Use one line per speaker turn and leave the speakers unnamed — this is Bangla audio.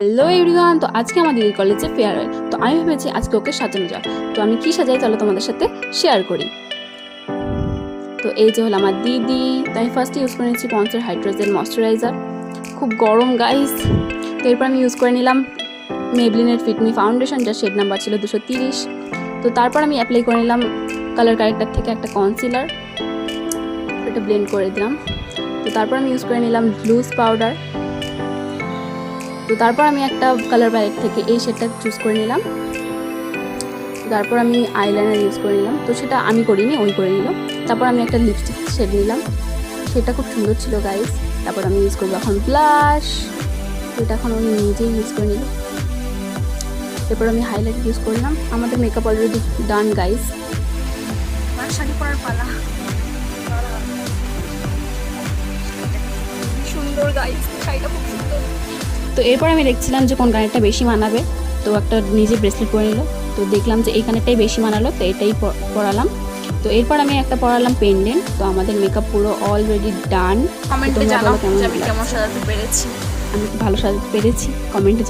হ্যালো এভরিওয়ান, তো আজকে আমার দিদির কলেজে ফেয়ারওয়েল। তো আমি ভেবেছি আজকে ওকে সাজানো যায়। তো আমি কি সাজাই চলো তোমাদের সাথে শেয়ার করি। তো এই যে হলো আমার দিদি। তো আমি ফার্স্টে ইউজ করে নিচ্ছি পন্সের হাইড্রোজেল ময়শ্চারাইজার। খুব গরম গাইস। তো এরপর আমি ইউজ করে নিলাম মেবলিনের ফিটমি ফাউন্ডেশন, যার শেড নাম্বার ছিল 230। তো তারপর আমি অ্যাপ্লাই করে নিলাম কালার কারেক্টার থেকে একটা কনসিলার, এটা ব্লেন্ড করে দিলাম। তো তারপর আমি ইউজ করে নিলাম লুজ পাউডার। তো তারপর আমি একটা কালার প্যালেট থেকে এই শেডটা চুজ করে নিলাম। তারপর আমি আইলাইনার ইউজ করে নিলাম। তো সেটা আমি করিনি, ওই করে নিল। তারপর আমি একটা লিপস্টিক শেড নিলাম, সেটা খুব সুন্দর ছিল গাইস। তারপর আমি ইউজ করবো এখন ব্লাশ, এটা এখন আমি নিজেই ইউজ করে নিলাম। এরপর আমি হাইলাইট ইউজ করলাম। আমাদের makeup already done guys.
Sari পরার পালা। সুন্দর গাইস, শাড়িটা খুব সুন্দর।
তো এরপর আমি দেখছিলাম যে কোন কানেরটা বেশি মানাবে। তো একটা নিজে ব্রেসলেট পরে নিল। তো দেখলাম যে এই কানেরটাই বেশি মানালো, তো এটাই পরালাম। তো এরপর আমি একটা পরালাম পেন্ডেন্ট। তো আমাদের মেকআপ পুরো অলরেডি ডান।
কমেন্টে জানাও যে আমি কেমন সাজাতে পেরেছি।
আমি ভালো সাজাতে পেরেছি, কমেন্টে জানাও।